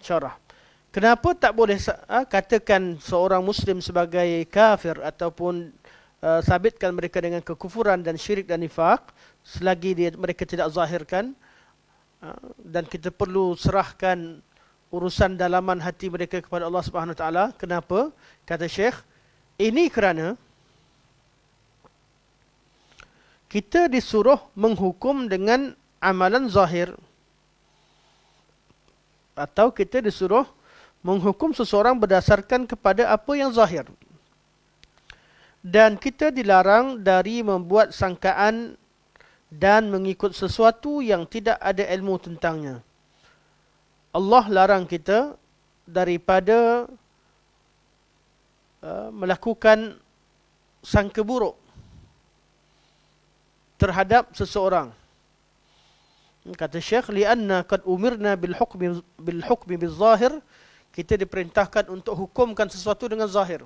syarah. Kenapa tak boleh katakan seorang Muslim sebagai kafir ataupun sabitkan mereka dengan kekufuran dan syirik dan nifaq selagi mereka tidak zahirkan, dan kita perlu serahkan urusan dalaman hati mereka kepada Allah Subhanahu Wa Taala. Kenapa? Kata Syekh, ini kerana kita disuruh menghukum dengan amalan zahir, atau kita disuruh menghukum seseorang berdasarkan kepada apa yang zahir. Dan kita dilarang dari membuat sangkaan dan mengikut sesuatu yang tidak ada ilmu tentangnya. Allah larang kita daripada melakukan sangka buruk terhadap seseorang. Kata Syekh, lianna qad umirna bil hukmi bil zahir, kita diperintahkan untuk hukumkan sesuatu dengan zahir.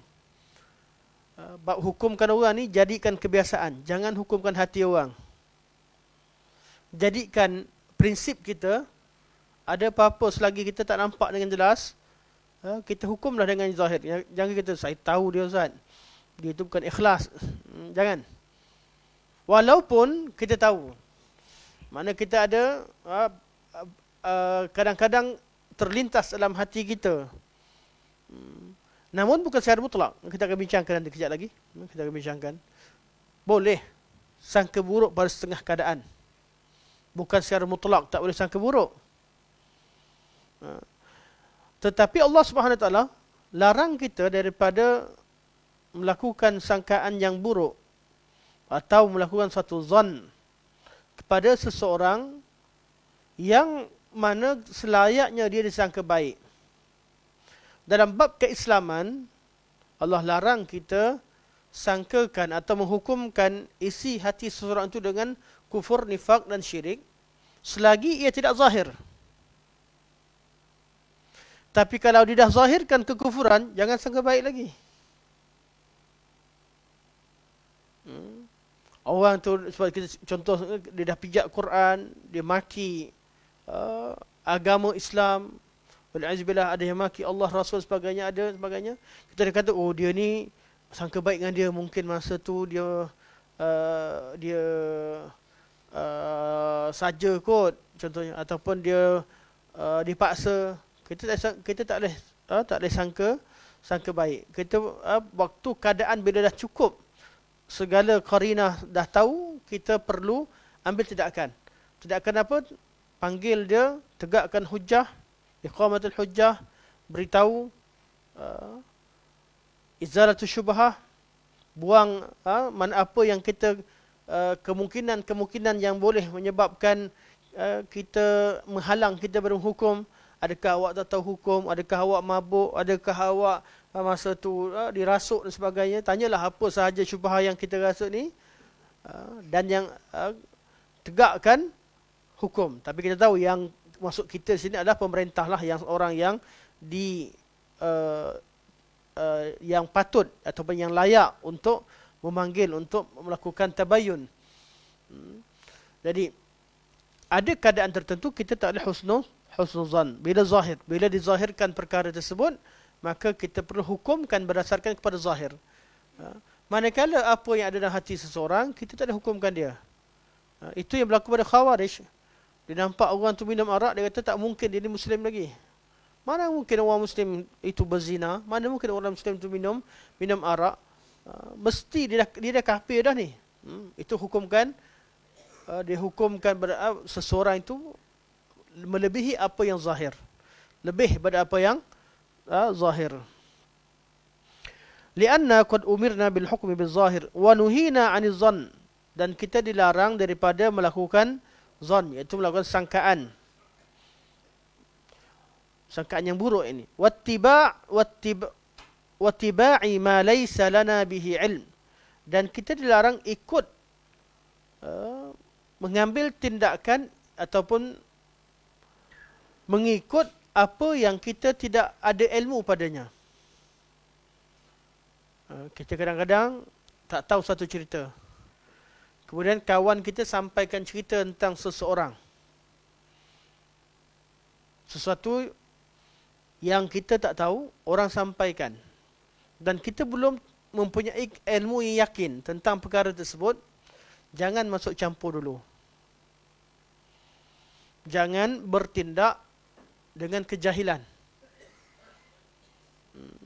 Bab hukumkan orang ni jadikan kebiasaan, jangan hukumkan hati orang. Jadikan prinsip kita, ada apa-apa selagi kita tak nampak dengan jelas, kita hukumlah dengan zahir. Jangan kita, saya tahu dia Ustaz, dia itu bukan ikhlas. Jangan. Walaupun kita tahu, mana kita ada kadang-kadang terlintas dalam hati kita, namun bukan secara mutlak. Kita akan bincangkan nanti kejap lagi. Kita akan bincangkan. Boleh sangka buruk pada setengah keadaan, bukan secara mutlak tak boleh sangka buruk. Tetapi Allah Subhanahu Wa Taala larang kita daripada melakukan sangkaan yang buruk atau melakukan satu zon kepada seseorang yang mana selayaknya dia disangka baik. Dalam bab keislaman, Allah larang kita sangkakan atau menghukumkan isi hati seseorang itu dengan kufur, nifaq dan syirik selagi ia tidak zahir. Tapi kalau dia dah zahirkan kekufuran, jangan sangka baik lagi. Orang tu, sebab kita contoh, dia dah pijak Quran, dia maki agama Islam, wal'azubillah, ada yang maki Allah, Rasul, sebagainya, ada sebagainya. Kita dah kata, oh dia ni sangka baik dengan dia, mungkin masa tu dia saja kot contohnya, ataupun dia dipaksa. Kita tak boleh sangka baik. Kita waktu keadaan bila dah cukup, segala qarinah dah tahu, kita perlu ambil tindakan. Tindakan apa? Panggil dia, tegakkan hujjah, iqamatul hujjah, beritahu, izalatul syubhah, buang mana apa yang kita kemungkinan yang boleh menyebabkan kita menghalang kita berhukum. Adakah awak tak tahu hukum? Adakah awak mabuk? Adakah awak masa tu dirasuk dan sebagainya? Tanyalah apa sahaja syubhah yang kita rasa ni, dan yang tegakkan hukum. Tapi kita tahu yang masuk kita sini adalah pemerintah lah, yang orang yang yang patut ataupun yang layak untuk memanggil, untuk melakukan tabayun. Jadi ada keadaan tertentu kita tak boleh husnuzan. Bila dizahirkan perkara tersebut, maka kita perlu hukumkan berdasarkan kepada zahir. Manakala apa yang ada dalam hati seseorang, kita tak boleh hukumkan dia. Itu yang berlaku pada Khawarij. Dia nampak orang tu minum arak, dia kata tak mungkin dia ni Muslim lagi. Mana mungkin orang Muslim itu berzina? Mana mungkin orang Muslim itu minum arak? Mesti dia dah kafir dah ni. Itu hukumkan, dia hukumkan seseorang itu melebihi apa yang zahir, lebih pada apa yang zahir. Lianna qad umirna bil hukmi bil zahir wa nuhina 'anil zan, dan kita dilarang daripada melakukan zan, iaitu melakukan sangkaan yang buruk ini. Wattiba'i ma laysa lana bihi ilm, dan kita dilarang ikut mengambil tindakan ataupun mengikut apa yang kita tidak ada ilmu padanya. Kita kadang-kadang tak tahu satu cerita, kemudian kawan kita sampaikan cerita tentang seseorang, sesuatu yang kita tak tahu, orang sampaikan. Dan kita belum mempunyai ilmu yang yakin tentang perkara tersebut, jangan masuk campur dulu. Jangan bertindak dengan kejahilan.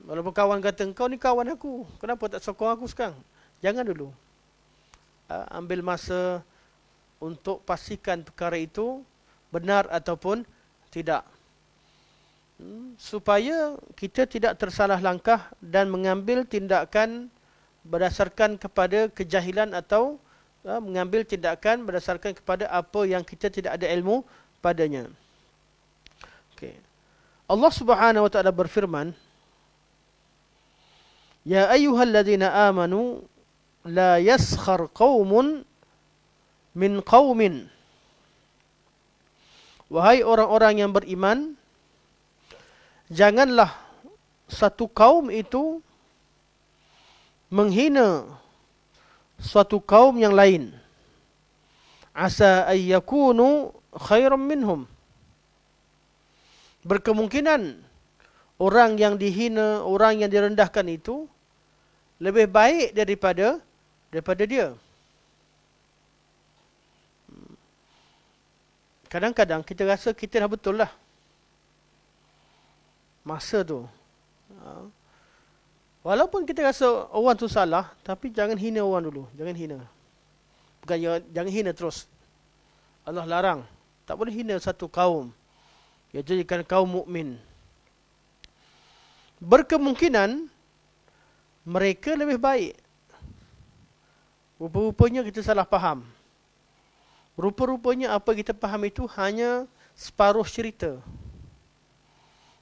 Walaupun kawan kata, kau ni kawan aku, kenapa tak sokong aku sekarang? Jangan dulu. Ambil masa untuk pastikan perkara itu benar ataupun tidak. Supaya kita tidak tersalah langkah dan mengambil tindakan berdasarkan kepada kejahilan atau mengambil tindakan berdasarkan kepada apa yang kita tidak ada ilmu padanya. Okay. Allah Subhanahu wa taala berfirman, Ya ayyuhalladzina amanu la yaskhar qaumun min qaumin. Wahai orang-orang yang beriman, janganlah satu kaum itu menghina suatu kaum yang lain. Asa ayyakunu khairan minhum. Berkemungkinan orang yang dihina, orang yang direndahkan itu lebih baik daripada dia. Kadang-kadang kita rasa kita dah betul lah. Masa tu. Walaupun kita rasa orang tu salah, tapi jangan hina orang dulu. Jangan hina. Bukan jangan hina terus. Allah larang. Tak boleh hina satu kaum. Ia jadikan kaum mukmin. Berkemungkinan mereka lebih baik. Rupa-rupanya kita salah faham. Rupa-rupanya apa kita faham itu hanya separuh cerita.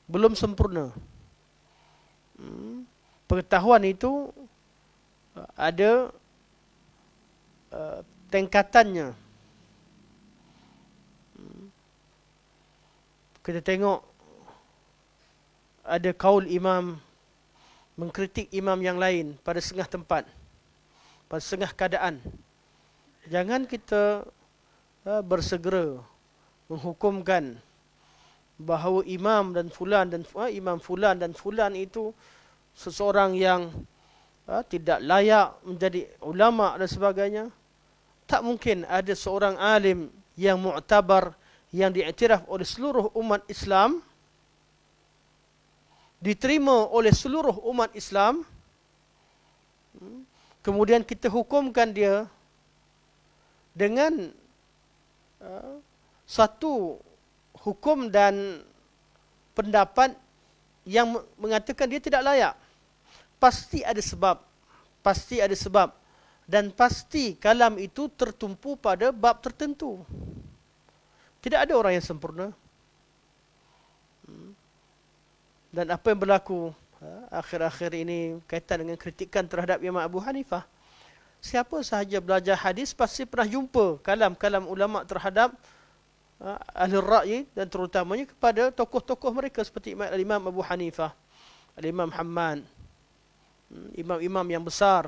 Belum sempurna. Pengetahuan itu ada tingkatannya. Kita tengok ada kaul imam mengkritik imam yang lain pada setengah tempat, pada setengah keadaan. Jangan kita bersegera menghukumkan bahawa imam fulan dan fulan itu seseorang yang tidak layak menjadi ulama dan sebagainya. Tak mungkin ada seorang alim yang mu'tabar, yang diiktiraf oleh seluruh umat Islam, diterima oleh seluruh umat Islam, kemudian kita hukumkan dia dengan satu hukum dan pendapat yang mengatakan dia tidak layak. Pasti ada sebab. Pasti ada sebab. Dan pasti kalam itu tertumpu pada bab tertentu. Tidak ada orang yang sempurna. Dan apa yang berlaku akhir-akhir ini kaitan dengan kritikan terhadap Imam Abu Hanifah. Siapa sahaja belajar hadis pasti pernah jumpa kalam-kalam ulama terhadap ahli ra'yi dan terutamanya kepada tokoh-tokoh mereka seperti Imam Abu Hanifah, Imam Hamad, imam-imam yang besar.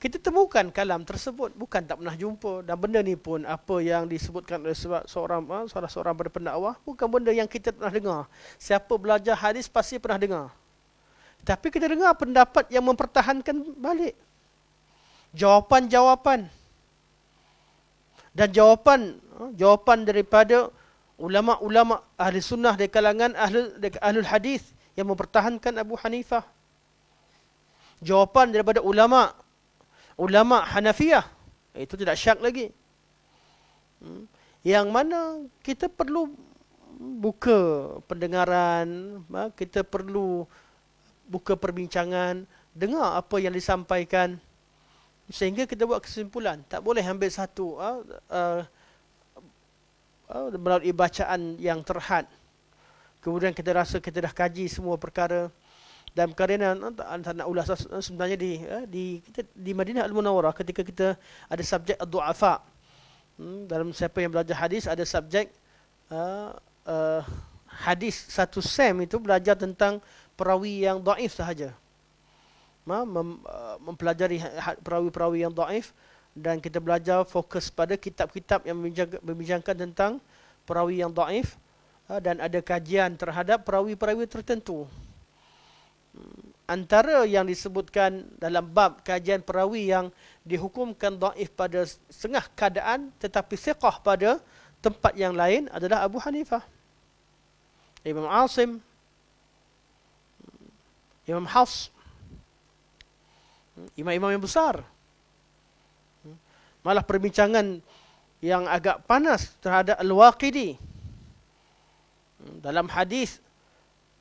Kita temukan kalam tersebut, bukan tak pernah jumpa. Dan benda ni pun apa yang disebutkan oleh salah seorang pada pendakwah, bukan benda yang kita pernah dengar. Siapa belajar hadis pasti pernah dengar. Tapi kita dengar pendapat yang mempertahankan balik jawapan-jawapan. Dan jawapan daripada ulama-ulama ahli sunnah dari kalangan ahlul hadis yang mempertahankan Abu Hanifah. Jawapan daripada ulama Hanafiyah, itu tidak syak lagi. Yang mana kita perlu buka pendengaran, kita perlu buka perbincangan, dengar apa yang disampaikan, sehingga kita buat kesimpulan. Tak boleh ambil satu melalui bacaan yang terhad, kemudian kita rasa kita dah kaji semua perkara. Dan perkara ini tak nak ulas sebenarnya di Madinah Al-Munawwarah ketika kita ada subjek ad-du'afa. Dalam siapa yang belajar hadis ada subjek hadis satu sem itu belajar tentang perawi yang dhaif sahaja. Mempelajari perawi-perawi yang dhaif dan kita belajar fokus pada kitab-kitab yang membincangkan tentang perawi yang dhaif, dan ada kajian terhadap perawi-perawi tertentu. Antara yang disebutkan dalam bab kajian perawi yang dihukumkan dhaif pada setengah keadaan tetapi thiqah pada tempat yang lain adalah Abu Hanifah, Imam Asim, Imam Hafs, imam-imam yang besar. Malah perbincangan yang agak panas terhadap Al-Waqidi dalam hadis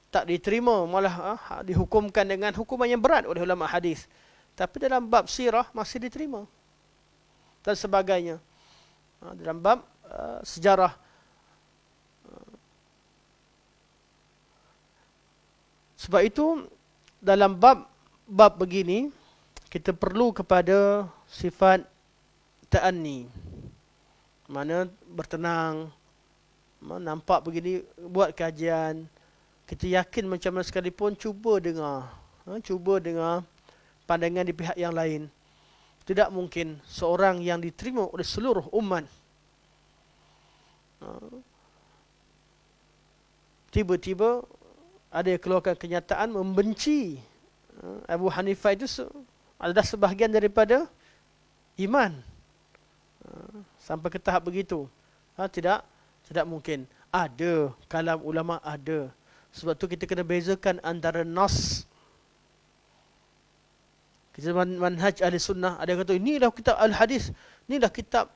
tak diterima, malah dihukumkan dengan hukuman yang berat oleh ulama hadis. Tapi dalam bab sirah masih diterima dan sebagainya. Dalam bab sejarah. Sebab itu dalam bab begini kita perlu kepada sifat ta'anni. Mana bertenang, nampak begini, buat kajian. Kita yakin macam mana sekalipun, cuba dengar pandangan di pihak yang lain. Tidak mungkin seorang yang diterima oleh seluruh umat tiba-tiba ada yang keluarkan kenyataan membenci Abu Hanifah itu adalah sebahagian daripada iman. Sampai ke tahap begitu. Tidak mungkin. Ada kalam ulama, ada. Sebab tu kita kena bezakan antara nas. Kita manhaj ahli sunnah, ada yang kata inilah kitab al-hadis, inilah kitab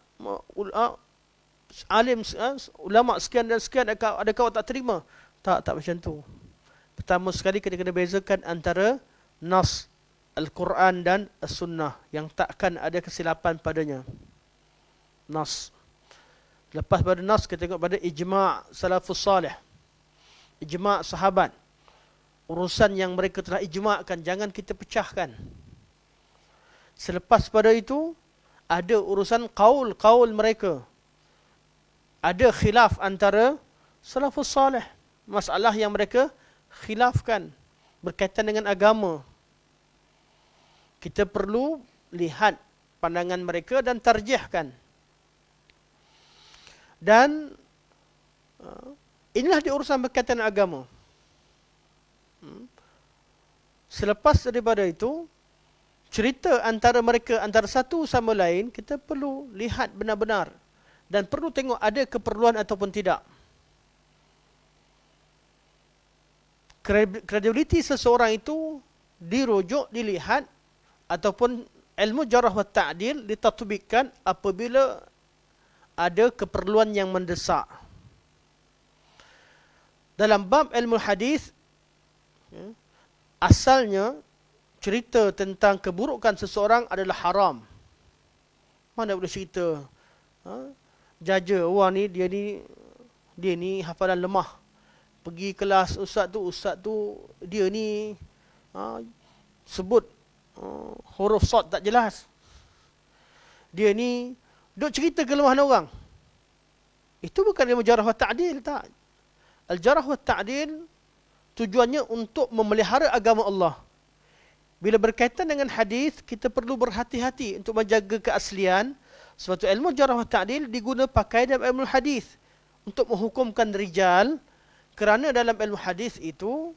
alim ulama sekian dan sekian, adakah awak tak terima? Tak macam tu. Pertama sekali kita kena bezakan antara nas Al-Quran dan As-Sunnah yang takkan ada kesilapan padanya. Nas. Lepas pada nas kita tengok pada ijma' salafus salih, ijma' sahabat. Urusan yang mereka telah ijma'kan jangan kita pecahkan. Selepas pada itu ada urusan qaul mereka. Ada khilaf antara salafus salih, masalah yang mereka khilafkan berkaitan dengan agama. Kita perlu lihat pandangan mereka dan tarjihkan. Dan inilah di urusan berkaitan dengan agama. Selepas daripada itu, cerita antara mereka, antara satu sama lain, kita perlu lihat benar-benar. Dan perlu tengok ada keperluan ataupun tidak. Kredibiliti seseorang itu dirujuk, dilihat, ataupun ilmu jarah wa ta'dil ditatbikkan apabila ada keperluan yang mendesak. Dalam bab ilmu hadis, asalnya cerita tentang keburukan seseorang adalah haram. Mana boleh cerita jaja orang ni, dia ni hafalan lemah. Pergi kelas ustaz tu dia ni sebut huruf sad tak jelas. Dia ni duk cerita kelemahan orang. Itu bukan ilmu jarah wa ta'dil, tak. Al-jarah wa ta'dil tujuannya untuk memelihara agama Allah. Bila berkaitan dengan hadis, kita perlu berhati-hati untuk menjaga keaslian. Sebab itu ilmu jarah wa ta'dil diguna pakai dalam ilmu hadis untuk menghukumkan rijal. Kerana dalam ilmu hadis itu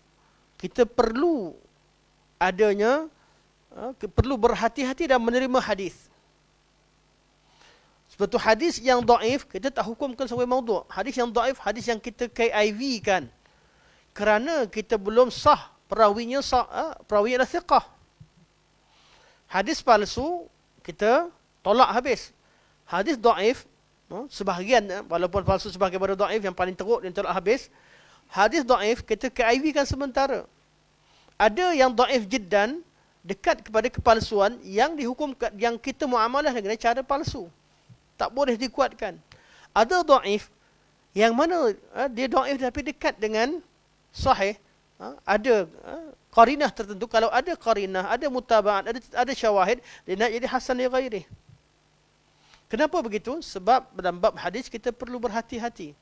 kita perlu adanya perlu berhati-hati dan menerima hadis. Sebab itu hadis yang dhaif kita tak hukumkan sebagai maudhu'. Hadis yang dhaif, hadis yang kita KIV kan. Kerana kita belum sah perawinya adalah thiqah. Hadis palsu kita tolak habis. Hadis dhaif sebahagian, walaupun palsu sebahagian pada dhaif, yang paling teruk dan tolak habis. Hadis dhaif kita KIV kan sementara. Ada yang dhaif jiddan, dekat kepada kepalsuan, yang dihukumkan, yang kita muamalah dengan cara palsu. Tak boleh dikuatkan. Ada dhaif yang mana dia dhaif tapi dekat dengan sahih. Ada qarinah tertentu. Kalau ada qarinah, ada mutaba'at, ada syawahid, dia nak jadi hasan li ghairi. Kenapa begitu? Sebab dalam bab hadis kita perlu berhati-hati.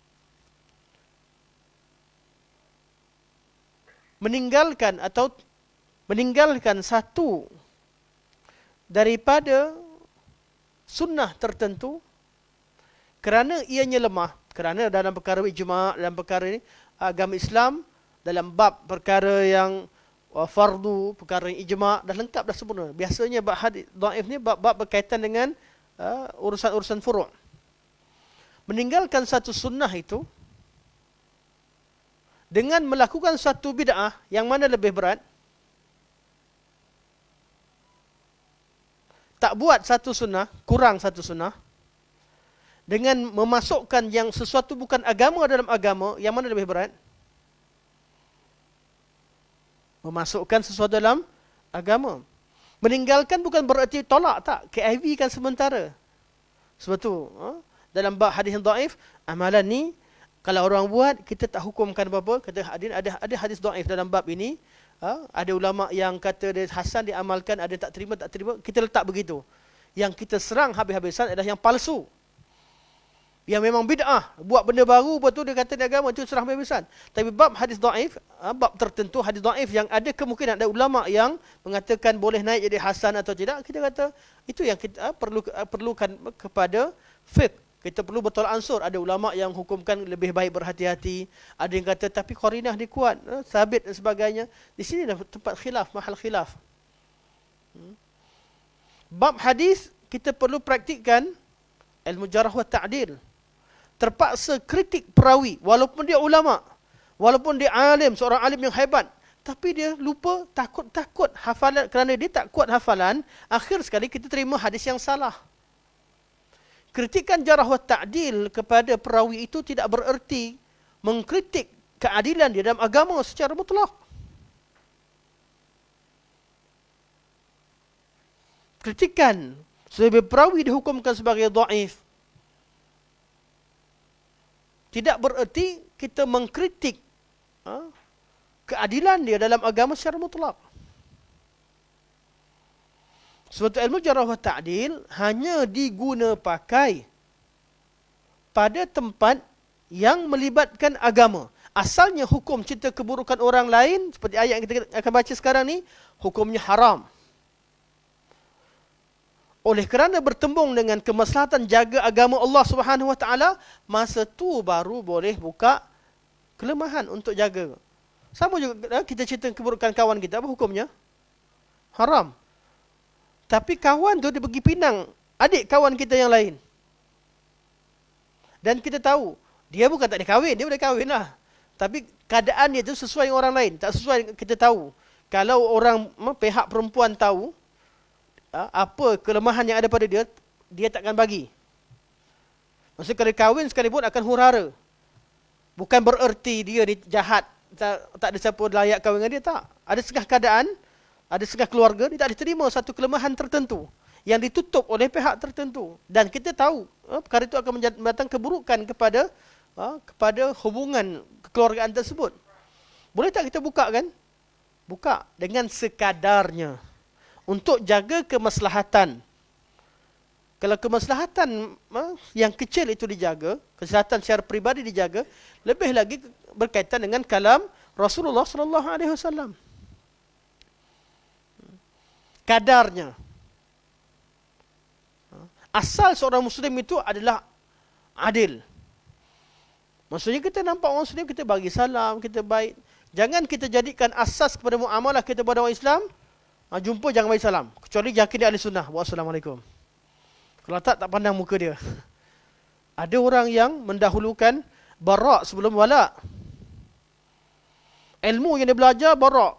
Meninggalkan satu daripada sunnah tertentu kerana ianya lemah, kerana dalam perkara ijma', dalam perkara ini agama Islam, dalam bab perkara yang fardu, perkara yang ijma' dah lengkap, dah sempurna. Biasanya bab hadis dhaif ni bab berkaitan dengan urusan-urusan furu'. Meninggalkan satu sunnah itu dengan melakukan satu bid'ah, yang mana lebih berat? Tak buat satu sunnah, kurang satu sunnah, dengan memasukkan yang sesuatu bukan agama dalam agama, yang mana lebih berat? Memasukkan sesuatu dalam agama. Meninggalkan bukan berarti tolak, tak. KIV kan sementara. Sebab tu, dalam bab hadis yang dhaif, amalan ni, kalau orang buat, kita tak hukumkan apa-apa. Kata ada hadis dhaif dalam bab ini. Ada ulama yang kata dia hasan diamalkan, ada tak terima, kita letak begitu. Yang kita serang habis-habisan adalah yang palsu, yang memang bid'ah, buat benda baru, lepas tu dia kata dia agama, itu serang habis-habisan. Tapi bab hadis dhaif, bab tertentu hadis dhaif yang ada kemungkinan ada ulama yang mengatakan boleh naik jadi hasan atau tidak, kita kata itu yang kita perlukan kepada fiqh. Kita perlu bertolak ansur. Ada ulama yang hukumkan lebih baik berhati-hati. Ada yang kata tapi qarinah dia kuat, sabit dan sebagainya. Di sini dah tempat khilaf, mahal khilaf. Bab hadis kita perlu praktikkan ilmu jarh wa ta'dil. Terpaksa kritik perawi walaupun dia ulama, walaupun dia alim, seorang alim yang hebat, tapi dia lupa, takut hafalan, kerana dia tak kuat hafalan, akhir sekali kita terima hadis yang salah. Kritikan jarh wa ta'dil kepada perawi itu tidak bererti mengkritik keadilan dia dalam agama secara mutlak. Kritikan sebagai perawi dihukumkan sebagai dhaif tidak bererti kita mengkritik keadilan dia dalam agama secara mutlak. Sebab itu ilmu jarh wa ta'dil hanya diguna pakai pada tempat yang melibatkan agama. Asalnya hukum cerita keburukan orang lain, seperti ayat yang kita akan baca sekarang ni, hukumnya haram. Oleh kerana bertembung dengan kemaslahatan jaga agama Allah Subhanahu wa taala, masa tu baru boleh buka kelemahan untuk jaga. Sama juga kita cerita keburukan kawan kita, apa hukumnya? Haram. Tapi kawan tu dia pergi pinang adik kawan kita yang lain. Dan kita tahu, dia bukan tak ada kahwin, dia boleh kahwin lah. Tapi keadaan dia tu sesuai dengan orang lain, tak sesuai, kita tahu. Kalau orang pihak perempuan tahu apa kelemahan yang ada pada dia, dia takkan bagi. Maksudnya kalau kahwin sekalipun akan huru-hara. Bukan bererti dia ni jahat, tak ada siapa layak kahwin dengan dia, tak. Ada setengah keadaan, ada setengah keluarga, dia tak diterima satu kelemahan tertentu yang ditutup oleh pihak tertentu. Dan kita tahu perkara itu akan mendatangkan keburukan kepada hubungan kekeluargaan tersebut. Boleh tak kita buka kan? Buka dengan sekadarnya untuk jaga kemaslahatan. Kalau kemaslahatan yang kecil itu dijaga, kesihatan secara peribadi dijaga, lebih lagi berkaitan dengan kalam Rasulullah sallallahu alaihi wasallam. Kadarnya. Asal seorang Muslim itu adalah adil. Maksudnya kita nampak orang Muslim, kita bagi salam, kita baik. Jangan kita jadikan asas kepada muamalah kita pada orang Islam, jumpa jangan bagi salam. Kecuali yakin dia ahli sunnah. Wassalamualaikum. Kalau tak pandang muka dia. Ada orang yang mendahulukan barak sebelum wala. Ilmu yang dia belajar barak.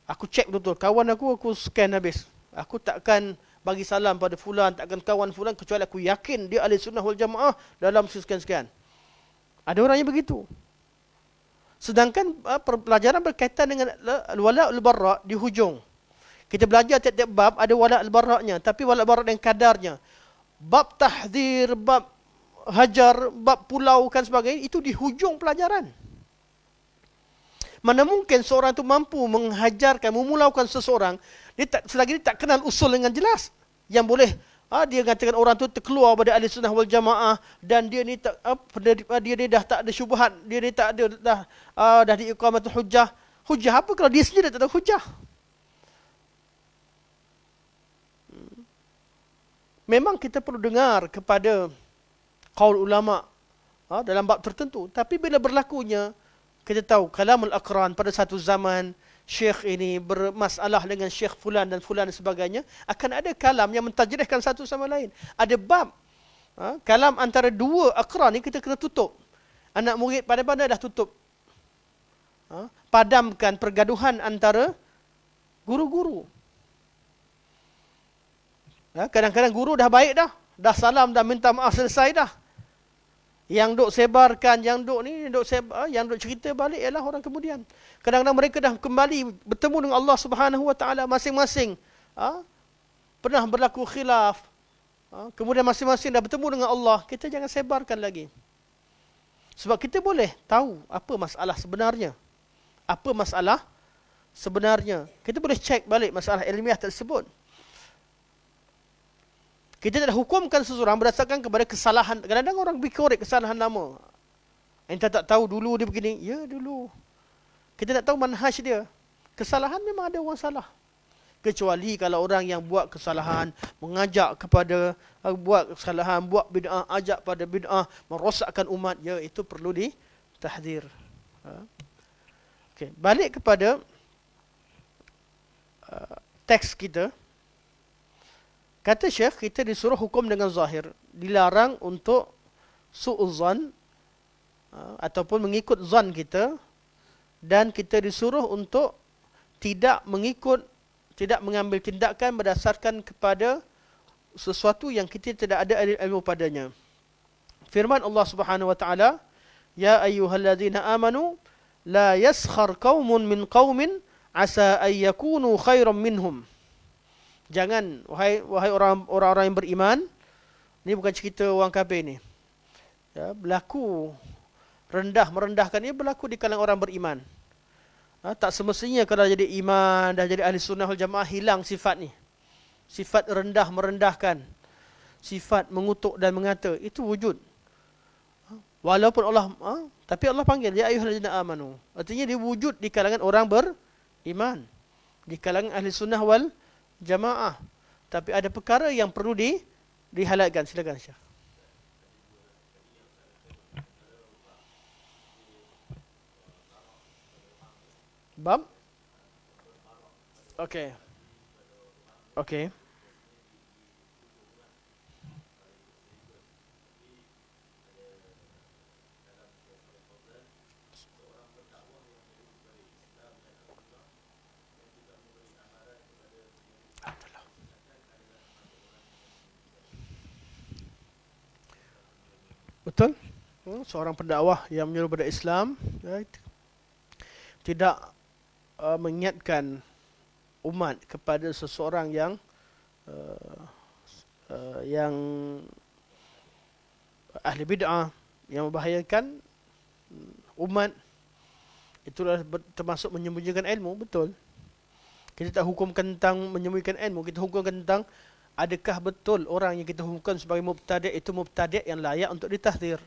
Aku cek betul, kawan aku scan habis. Aku takkan bagi salam pada fulan, takkan kawan fulan, kecuali aku yakin dia ahli sunnah wal jamaah dalam sekian-sekian. Ada orang yang begitu. Sedangkan pelajaran berkaitan dengan wala' al-barra' di hujung. Kita belajar tiap-tiap bab ada wala' al-barra'nya, tapi wala' al-barra' dengan kadarnya. Bab tahdzir, bab hajar, bab pulaukan sebagainya, itu di hujung pelajaran. Mana mungkin seorang itu mampu menghajarkan, memulaukan seseorang, dia tak, selagi dia tak kenal usul dengan jelas. Yang boleh, dia katakan orang tu terkeluar pada ahli sunnah wal jamaah, dan dia ni tak, dia ni dah tak ada syubhat, dia ni tak ada, dah diiqamatul hujjah. Hujjah apa kalau dia sendiri tak ada hujjah? memang kita perlu dengar kepada qaul ulama dalam bab tertentu. Tapi bila berlakunya, kita tahu kalamul aqran pada satu zaman, syekh ini bermasalah dengan syekh fulan dan fulan dan sebagainya, akan ada kalam yang mentajrihkan satu sama lain. Ada bab kalam antara dua aqran ni kita kena tutup. Anak murid pandai-pandai dah tutup. Padamkan pergaduhan antara guru-guru. Kadang-kadang guru dah baik dah salam, dah minta maaf, selesai dah. Yang duk sebarkan, yang duk sebar, yang duk cerita balik ialah orang kemudian. Kadang-kadang mereka dah kembali bertemu dengan Allah Subhanahu Wa Taala masing-masing. Pernah berlaku khilaf. Kemudian masing-masing dah bertemu dengan Allah. Kita jangan sebarkan lagi. Sebab kita boleh tahu apa masalah sebenarnya. Apa masalah sebenarnya. Kita boleh cek balik masalah ilmiah tersebut. Kita tidak hukumkan seseorang berdasarkan kepada kesalahan. Kadang-kadang orang bikorek kesalahan lama. Enta tak tahu dulu dia begini. Ya, dulu. Kita tak tahu manhaj dia. Kesalahan memang ada orang salah. Kecuali kalau orang yang buat kesalahan, mengajak kepada buat kesalahan, buat bid'ah, ajak pada bid'ah, merosakkan umat. Ya, itu perlu ditahdir. Okay. Balik kepada teks kita. Kata Syekh, kita disuruh hukum dengan zahir. Dilarang untuk su'uzan ataupun mengikut zan kita. Dan kita disuruh untuk tidak mengambil tindakan berdasarkan kepada sesuatu yang kita tidak ada ilmu padanya. Firman Allah Subhanahu Wa Taala, Ya ayyuhalladzina amanu, la yaskhar qaumun min qaumin asa ay yakunu khairan minhum. Jangan, wahai orang-orang yang beriman, ini bukan cerita orang kafir ni. Ya, berlaku merendahkan ini berlaku di kalangan orang beriman. Tak semestinya kalau jadi iman, dah jadi ahli sunnah wal jamaah, hilang sifat ni. Sifat rendah, merendahkan. Sifat mengutuk dan mengata, itu wujud. Walaupun Allah, tapi Allah panggil, Ya ayyuhalladzina amanu. Artinya dia wujud di kalangan orang beriman. Di kalangan ahli sunnah wal jamaah. Tapi ada perkara yang perlu dihalatkan. Silakan Syekh. Bab? Okey. Okey. Betul? Seorang pendakwah yang menyuruh pada Islam, tidak mengingatkan umat kepada seseorang yang ahli bid'ah, yang membahayakan umat, itulah termasuk menyembunyikan ilmu. Betul. Kita tak hukumkan tentang menyembunyikan ilmu, kita hukumkan tentang adakah betul orang yang kita hukumkan sebagai mubtadi' itu mubtadi' yang layak untuk ditahdir.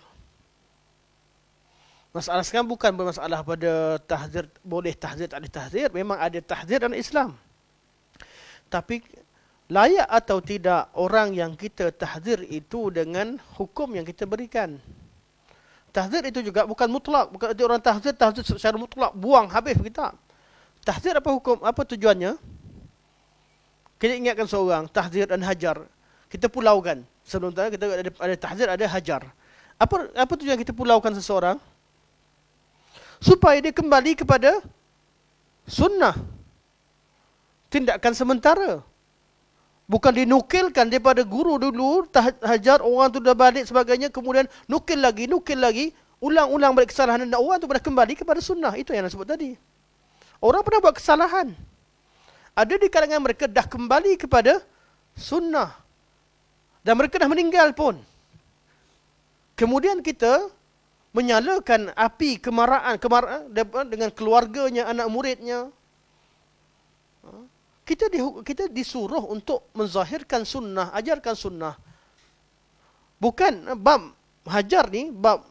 Masalah sekarang bukan bermasalah pada tahzir, boleh tahzir, tak boleh tahzir. Memang ada tahzir dalam Islam. Tapi layak atau tidak orang yang kita tahzir itu dengan hukum yang kita berikan. Tahzir itu juga bukan mutlak. Bukan orang tahzir secara mutlak, buang, habis kita. Tahzir apa hukum? Apa tujuannya? Kita ingatkan seorang, tahzir dan hajar. Kita pulaukan. Sebelum tadi kita ada tahzir, ada hajar. Apa tujuan kita pulaukan seseorang? Supaya dia kembali kepada sunnah. Tindakan sementara. Bukan dinukilkan daripada guru dulu, hajar, orang tu dah balik sebagainya, kemudian nukil lagi, ulang-ulang balik kesalahan, dan orang tu pernah kembali kepada sunnah. Itu yang saya sebut tadi. Orang pernah buat kesalahan. Ada di kalangan mereka dah kembali kepada sunnah. Dan mereka dah meninggal pun. Kemudian kita menyalakan api kemarahan dengan keluarganya, anak muridnya. Kita disuruh untuk menzahirkan sunnah, ajarkan sunnah. Bukan bab hajar ni, bab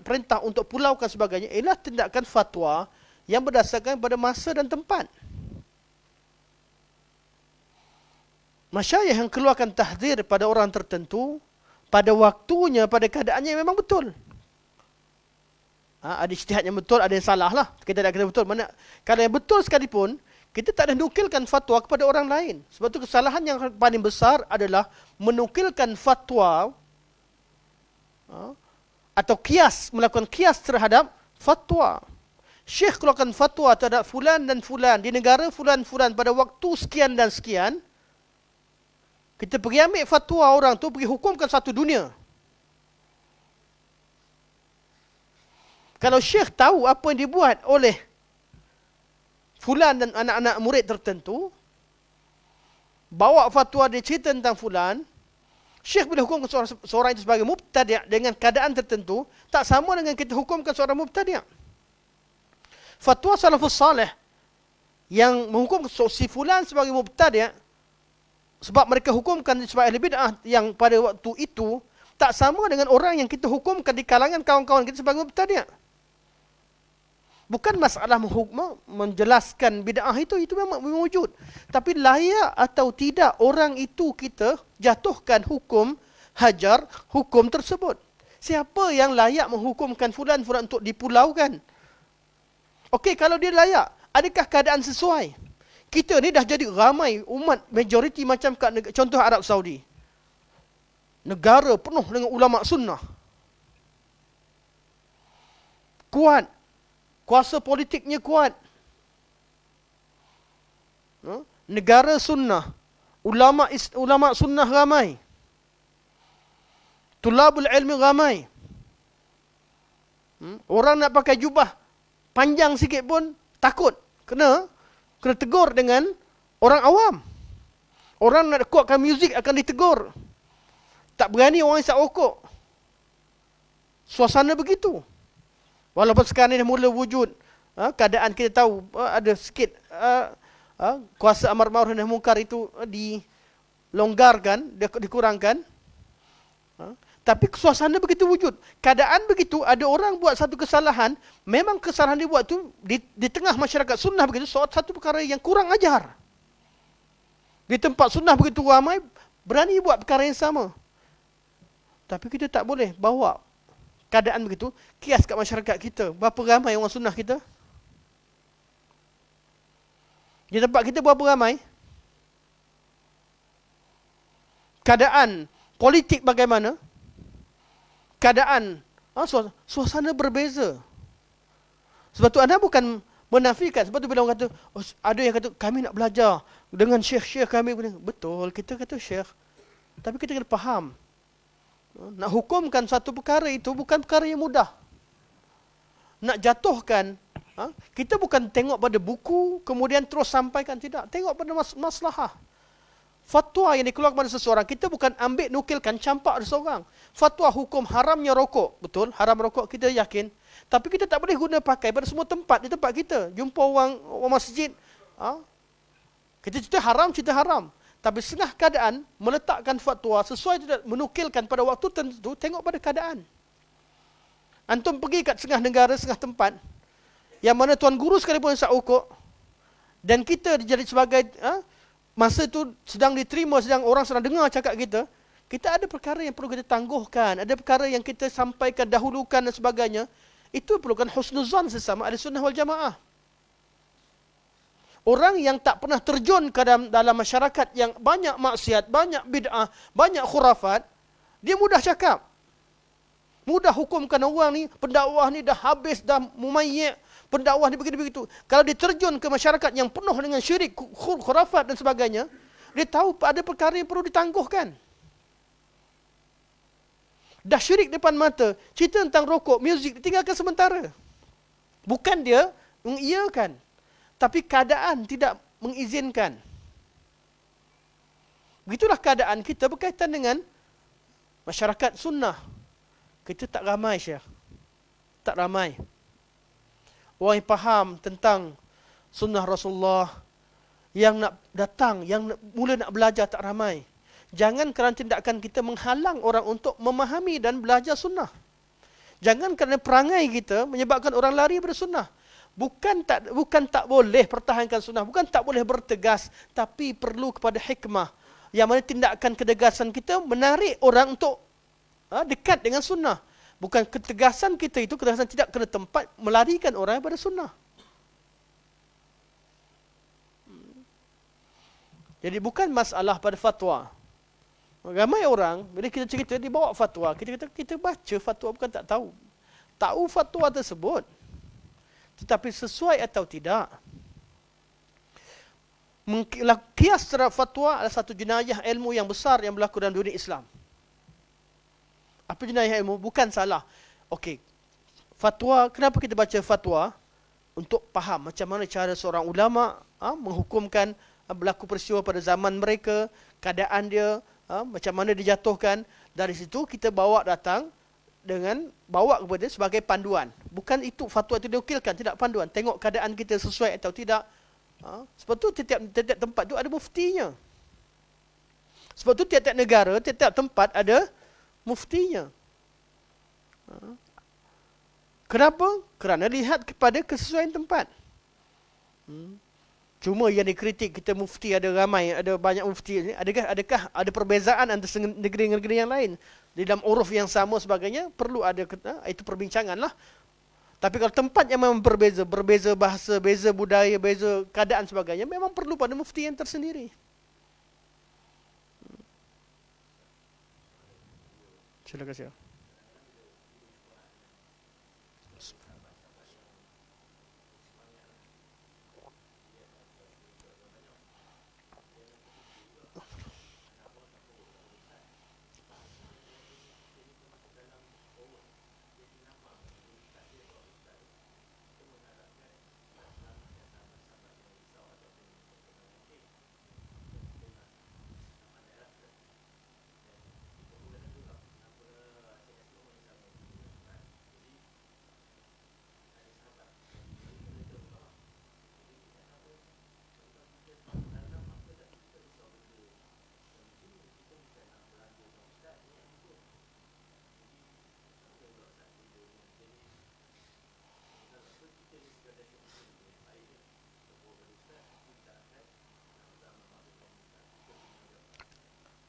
perintah untuk pulaukan sebagainya, ialah tindakan fatwa yang berdasarkan pada masa dan tempat. Masyayikh yang keluarkan tahzir pada orang tertentu, pada waktunya, pada keadaannya memang betul. Ada ijtihad yang betul, ada yang salah lah. Kita tak kata betul. Mana, kalau yang betul sekalipun, kita tak ada nukilkan fatwa kepada orang lain. Sebab tu kesalahan yang paling besar adalah menukilkan fatwa atau kias, melakukan kias terhadap fatwa. Syekh keluarkan fatwa terhadap fulan dan fulan di negara fulan-fulan pada waktu sekian dan sekian. Kita pergi ambil fatwa orang tu, pergi hukumkan satu dunia. Kalau syekh tahu apa yang dibuat oleh fulan dan anak-anak murid tertentu, bawa fatwa dia cerita tentang fulan, syekh boleh hukumkan seorang itu sebagai mubtadi' dengan keadaan tertentu, tak sama dengan kita hukumkan seorang mubtadi'. Fatwa salafus salih yang menghukum si fulan sebagai mubtadi' sebab mereka hukumkan sebagai ahli bid'ah yang pada waktu itu tak sama dengan orang yang kita hukumkan di kalangan kawan-kawan kita sebagai mubtadi'. Bukan masalah menjelaskan bid'ah itu memang wujud. Tapi layak atau tidak orang itu kita jatuhkan hukum hajar hukum tersebut. Siapa yang layak menghukumkan fulan-fulan untuk dipulaukan? Okey, kalau dia layak, adakah keadaan sesuai? Kita ni dah jadi ramai umat majoriti macam kat contoh Arab Saudi. Negara penuh dengan ulama sunnah. Kuat. Kuasa politiknya kuat. Negara sunnah. Ulama sunnah ramai. Tulabul ilmi ramai. Orang nak pakai jubah panjang sikit pun takut. Kena tegur dengan orang awam. Orang nak kuatkan muzik akan ditegur. Tak berani orang isap rokok. Suasana begitu. Walaupun sekarang ini dah mula wujud keadaan kita tahu ada sikit kuasa amar ma'ruf nahi munkar itu dilonggarkan, dikurangkan. Tapi suasana begitu wujud. Keadaan begitu, ada orang buat satu kesalahan, memang kesalahan dia buat tu di tengah masyarakat sunnah begitu, satu perkara yang kurang ajar. Di tempat sunnah begitu ramai, berani buat perkara yang sama. Tapi kita tak boleh bawa keadaan begitu, kias kat masyarakat kita. Berapa ramai orang sunnah kita? Di tempat kita berapa ramai? Keadaan politik bagaimana? Keadaan suasana berbeza. Sebab tu anda bukan menafikan. Sebab tu bila orang kata, ada yang kata kami nak belajar dengan syekh-syekh kami. Betul, kita kata syekh. Tapi kita kena faham. Nak hukumkan satu perkara itu bukan perkara yang mudah. Nak jatuhkan, kita bukan tengok pada buku kemudian terus sampaikan, tidak. Tengok pada maslahah. Fatwa yang dikeluarkan pada seseorang, kita bukan ambil nukilkan campak seseorang. Fatwa hukum haramnya rokok, betul, haram rokok kita yakin. Tapi kita tak boleh guna pakai pada semua tempat di tempat kita. Jumpa orang masjid, kita cerita haram. Tapi setengah keadaan meletakkan fatwa sesuai tidak menukilkan pada waktu tertentu, tengok pada keadaan. Antum pergi kat setengah negara, setengah tempat, yang mana tuan guru sekalipun isap rokok, dan kita jadi sebagai, masa itu sedang diterima, orang sedang dengar cakap kita ada perkara yang perlu kita tangguhkan, ada perkara yang kita sampaikan, dahulukan dan sebagainya. Itu perlukan husnuzan sesama ahli sunnah wal jamaah. Orang yang tak pernah terjun ke dalam masyarakat yang banyak maksiat, banyak bid'ah, banyak khurafat, dia mudah cakap. Mudah hukumkan orang ni, pendakwah ni dah habis, dah mumayyi', pendakwah ni begitu-begitu. Kalau dia terjun ke masyarakat yang penuh dengan syirik, khurafat dan sebagainya, dia tahu ada perkara yang perlu ditangguhkan. Dah syirik depan mata, cerita tentang rokok, muzik, ditinggalkan sementara. Bukan dia mengiyakan, tapi keadaan tidak mengizinkan. Begitulah keadaan kita berkaitan dengan masyarakat sunnah. Kita tak ramai, Syekh. Tak ramai. Orang yang faham tentang sunnah Rasulullah, yang nak datang, yang mula nak belajar tak ramai. Jangan kerana tindakan kita menghalang orang untuk memahami dan belajar sunnah. Jangan kerana perangai kita menyebabkan orang lari dari sunnah. Bukan tak boleh pertahankan sunnah, bukan tak boleh bertegas, tapi perlu kepada hikmah. Yang mana tindakan ketegasan kita menarik orang untuk dekat dengan sunnah. Bukan ketegasan kita itu, ketegasan tidak kena tempat, melarikan orang pada sunnah. Jadi bukan masalah pada fatwa. Ramai orang, bila kita cerita, dia bawa fatwa. Kita kata, kita baca fatwa bukan tak tahu. Tahu fatwa tersebut. Tetapi sesuai atau tidak. Kias terhadap fatwa adalah satu jenayah ilmu yang besar yang berlaku dalam dunia Islam. Apa jenayah ilmu? Bukan salah. Okey. Fatwa, kenapa kita baca fatwa? Untuk faham macam mana cara seorang ulama menghukumkan berlaku peristiwa pada zaman mereka, keadaan dia, macam mana dijatuhkan. Dari situ kita bawa datang dengan bawa kepada sebagai panduan. Bukan itu fatwa itu diukilkan, tidak panduan. Tengok keadaan kita sesuai atau tidak. Sebab tu tiap tempat tu ada muftinya. Sebab tu tiap-tiap negara, tiap-tiap tempat ada muftinya. Kenapa? Kerana lihat kepada kesesuaian tempat. Cuma yang dikritik kita mufti ada ramai, ada banyak mufti. Adakah ada perbezaan antara negeri-negeri yang lain? Di dalam uruf yang sama sebagainya, perlu ada, itu perbincangan lah. Tapi kalau tempat yang memang berbeza bahasa, beza budaya, beza keadaan sebagainya, memang perlu pada mufti yang tersendiri. Silakan silakan.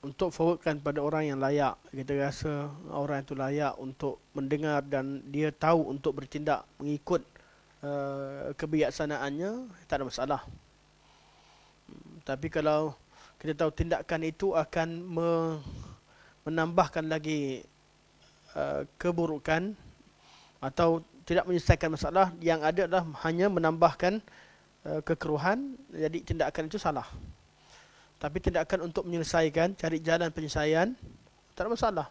Untuk forwardkan pada orang yang layak. Kita rasa orang itu layak untuk mendengar dan dia tahu untuk bertindak mengikut kebijaksanaannya, tak ada masalah. Tapi kalau kita tahu tindakan itu akan menambahkan lagi keburukan atau tidak menyelesaikan masalah, yang ada adalah hanya menambahkan kekeruhan, jadi tindakan itu salah. Tapi tindakan untuk menyelesaikan, cari jalan penyelesaian, tak ada masalah.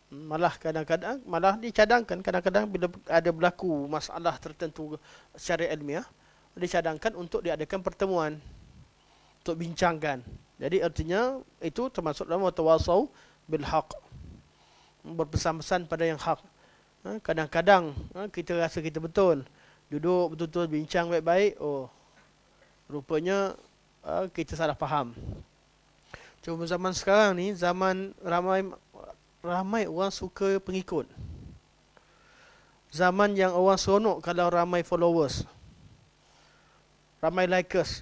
Malah kadang-kadang, malah dicadangkan, kadang-kadang bila ada berlaku masalah tertentu secara ilmiah, dicadangkan untuk diadakan pertemuan, untuk bincangkan. Jadi artinya, itu termasuk dalam watawasau bilhaq. Berpesan-pesan pada yang hak. Kadang-kadang, kita rasa kita betul. Duduk betul-betul bincang baik-baik, rupanya kita salah faham. Cuma zaman sekarang ni, zaman ramai orang suka pengikut. Zaman yang orang seronok kalau ramai followers, ramai likers.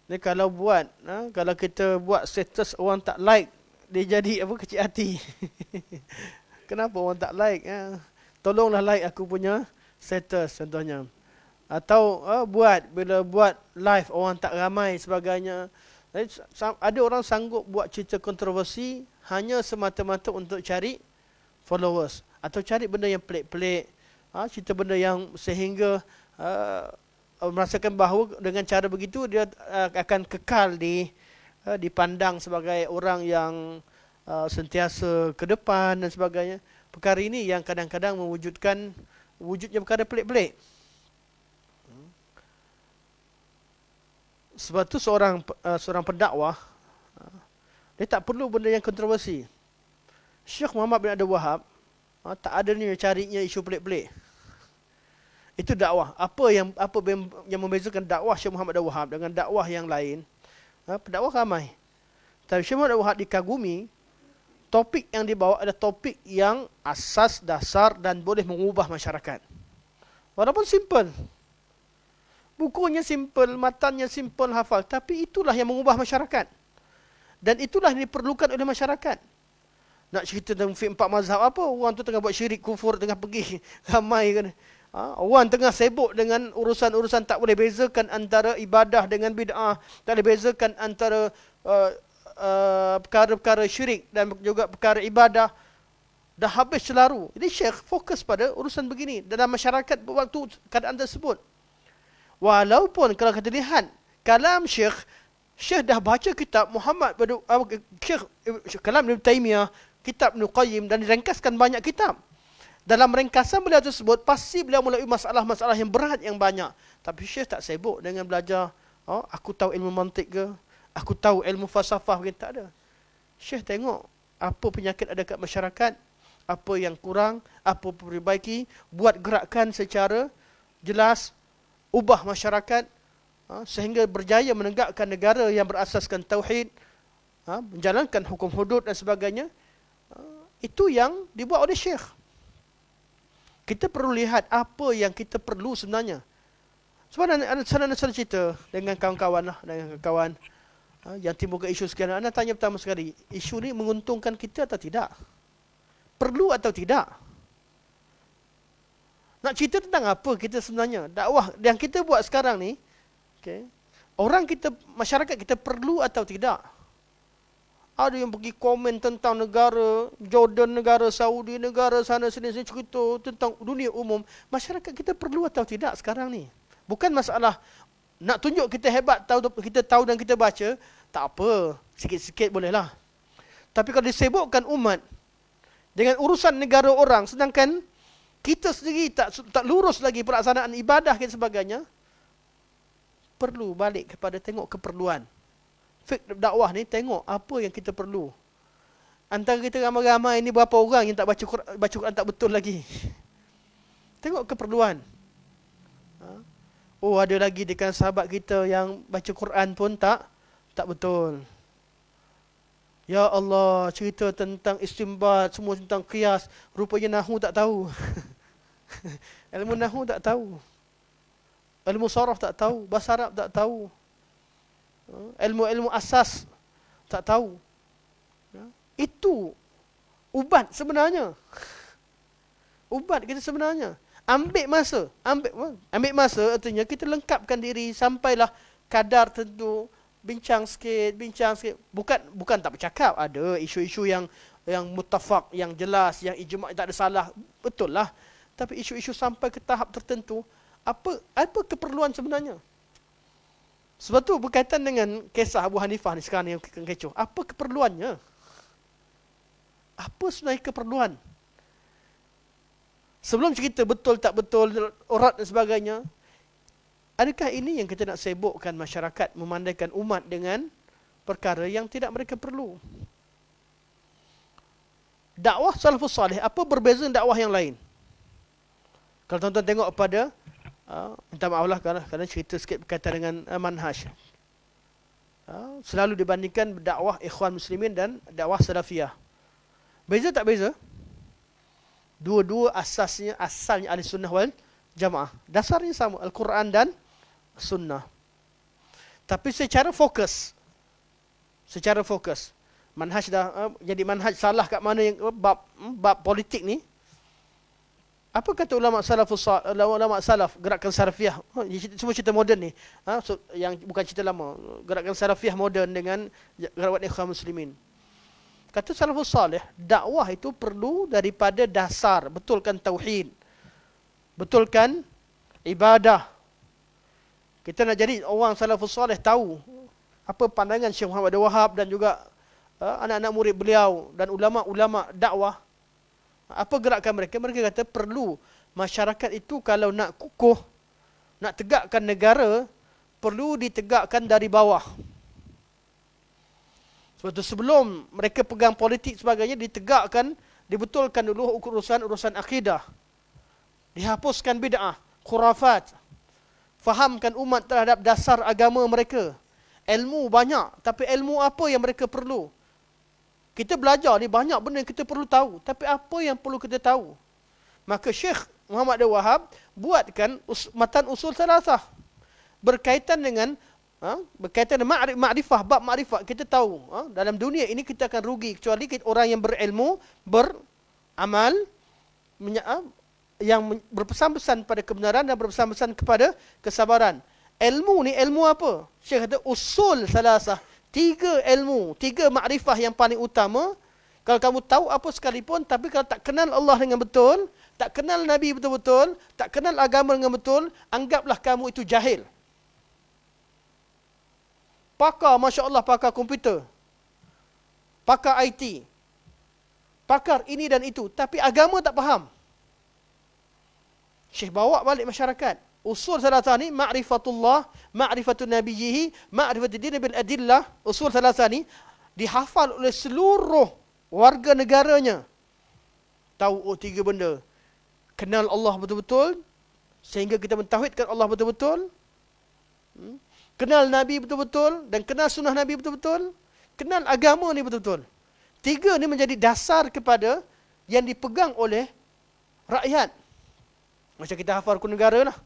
Ni kalau kalau kita buat status orang tak like, dia jadi kecil hati. Kenapa orang tak like? Tolonglah like aku punya status contohnya. Atau bila buat live orang tak ramai sebagainya. Ada orang sanggup buat cerita kontroversi hanya semata-mata untuk cari followers, atau cari benda yang pelik-pelik, cerita benda yang sehingga merasakan bahawa dengan cara begitu dia akan kekal dipandang sebagai orang yang sentiasa ke depan dan sebagainya. Perkara ini yang kadang-kadang wujudnya perkara pelik-pelik. Sebab tu seorang pendakwah, dia tak perlu benda yang kontroversi. Syekh Muhammad bin Abdul Wahab tak ada ni carinya isu pelik-pelik. Itu dakwah. Apa yang membezakan dakwah Syekh Muhammad bin Abdul Wahab dengan dakwah yang lain? Pendakwah ramai. Tapi Syekh Muhammad bin Abdul Wahab dikagumi, topik yang dibawa adalah topik yang asas, dasar dan boleh mengubah masyarakat. Walaupun simple. Bukunya simple, matannya simple, hafal. Tapi itulah yang mengubah masyarakat. Dan itulah yang diperlukan oleh masyarakat. Nak cerita tentang fiqh 4 mazhab apa? Orang tu tengah buat syirik kufur, tengah pergi ramai kan. Orang tengah sibuk dengan urusan-urusan tak boleh bezakan antara ibadah dengan bid'ah, tak boleh bezakan antara perkara-perkara syirik dan juga perkara ibadah. Dah habis selaru. Jadi Syekh fokus pada urusan begini dalam masyarakat waktu keadaan tersebut. Walaupun kalau kita lihat kalam Syekh dah baca kitab Muhammad Syekh kalam Ibn Taymiyah, kitab Ibn Qayyim, dan direngkaskan banyak kitab. Dalam ringkasan beliau tersebut, pasti beliau melalui masalah-masalah yang berat yang banyak. Tapi Syekh tak sibuk dengan belajar, aku tahu ilmu mantik ke, aku tahu ilmu falsafah ke, tak ada. Syekh tengok apa penyakit ada kat masyarakat, apa yang kurang, apa perbaiki, buat gerakan secara jelas, ubah masyarakat, sehingga berjaya menegakkan negara yang berasaskan tauhid, menjalankan hukum hudud dan sebagainya. Itu yang dibuat oleh Syekh. Kita perlu lihat apa yang kita perlu sebenarnya. Sebab anda cerita dengan kawan-kawan lah, dengan kawan yang timbul ke isu sekian. Anda tanya pertama sekali, isu ni menguntungkan kita atau tidak? Perlu atau tidak? Nak cerita tentang apa kita sebenarnya? Dakwah yang kita buat sekarang ni, okay, orang kita, masyarakat kita perlu atau tidak? Ada yang pergi komen tentang negara Jordan, negara Saudi, negara sana sini, cerita tentang dunia umum. Masyarakat kita perlu atau tidak sekarang ni? Bukan masalah nak tunjuk kita hebat, kita tahu dan kita baca, tak apa, sikit-sikit bolehlah. Tapi kalau disibukkan umat dengan urusan negara orang, sedangkan kita sendiri tak lurus lagi pelaksanaan ibadah dan sebagainya, perlu balik kepada tengok keperluan. Fiqh dakwah ni tengok apa yang kita perlu. Antara kita ramai-ramai ni berapa orang yang tak baca Quran tak betul lagi. Tengok keperluan. Oh, ada lagi dekan sahabat kita yang baca Quran pun tak betul. Ya Allah, cerita tentang istinbat, semua tentang qiyas, rupanya nahwu tak tahu. Ilmu nahwu tak tahu. Ilmu saraf tak tahu, bahasa Arab tak tahu. Ilmu-ilmu asas tak tahu. Itu ubat sebenarnya. Ubat kita sebenarnya. Ambil masa artinya kita lengkapkan diri sampailah kadar tentu, bincang sikit. Bukan tak bercakap, ada isu-isu yang muttafaq, yang jelas, yang ijma' tak ada salah, betul lah. Tapi isu-isu sampai ke tahap tertentu, apa keperluan sebenarnya? Sebab tu berkaitan dengan kisah Abu Hanifah ni sekarang yang kecoh. Apa keperluannya? Apa sebenarnya keperluan? Sebelum cerita betul tak betul, urat dan sebagainya, adakah ini yang kita nak sibukkan masyarakat, memandaikan umat dengan perkara yang tidak mereka perlu? Dakwah salafus salih, apa berbeza dengan dakwah yang lain? Kalau tuan-tuan tengok pada minta maaf lah kerana cerita sikit berkaitan dengan manhaj. Selalu dibandingkan dakwah ikhwan muslimin dan dakwah salafiyah. Beza tak beza? Dua-dua asalnya ahli sunnah wal jamaah. Dasarnya sama, Al-Quran dan sunnah. Tapi secara fokus, manhaj dah jadi manhaj salah kat mana yang bab politik ni. Apa kata ulama salaf, gerakan salafiyah, semua cerita moden ni, yang bukan cerita lama, gerakan salafiyah moden dengan gerakan ikhwan muslimin. Kata salafus salih, dakwah itu perlu daripada dasar, betulkan tauhid, betulkan ibadah. Kita nak jadi orang salafus salih tahu apa pandangan Syekh Muhammad Wahab dan juga anak-anak murid beliau dan ulama-ulama dakwah. Apa gerakan mereka? Mereka kata perlu masyarakat itu kalau nak kukuh, nak tegakkan negara, perlu ditegakkan dari bawah. Sebab itu sebelum mereka pegang politik sebagainya, ditegakkan, dibetulkan dulu urusan akidah. Dihapuskan bid'ah, khurafat. Fahamkan umat terhadap dasar agama mereka. Ilmu banyak, tapi ilmu apa yang mereka perlu? Kita belajar ni banyak benda yang kita perlu tahu, tapi apa yang perlu kita tahu? Maka Syekh Muhammad Wahab buatkan matan usul salasah berkaitan dengan berkaitan dengan makrifah, bab makrifah, kita tahu dalam dunia ini kita akan rugi kecuali orang yang berilmu, beramal, yang berpesan-pesan pada kebenaran dan berpesan-pesan kepada kesabaran. Ilmu ni ilmu apa? Syekh kata usul salasah. 3 ilmu, 3 makrifah yang paling utama. Kalau kamu tahu apa sekalipun, tapi kalau tak kenal Allah dengan betul, tak kenal Nabi betul-betul, tak kenal agama dengan betul, anggaplah kamu itu jahil. Pakar, Masya Allah, pakar komputer, pakar IT, pakar ini dan itu, tapi agama tak faham. Syekh bawa balik masyarakat. Usul salasah ni, ma'rifatullah, ma'rifatun nabiyyihi, ma'rifatul din bil adillah. Usul salasah ni dihafal oleh seluruh warga negaranya. Tahu 3 benda. Kenal Allah betul-betul, sehingga kita mentauhidkan Allah betul-betul. Kenal Nabi betul-betul, dan kenal sunnah Nabi betul-betul. Kenal agama ni betul-betul. 3 ni menjadi dasar kepada yang dipegang oleh rakyat. Macam kita hafal rukun negara lah.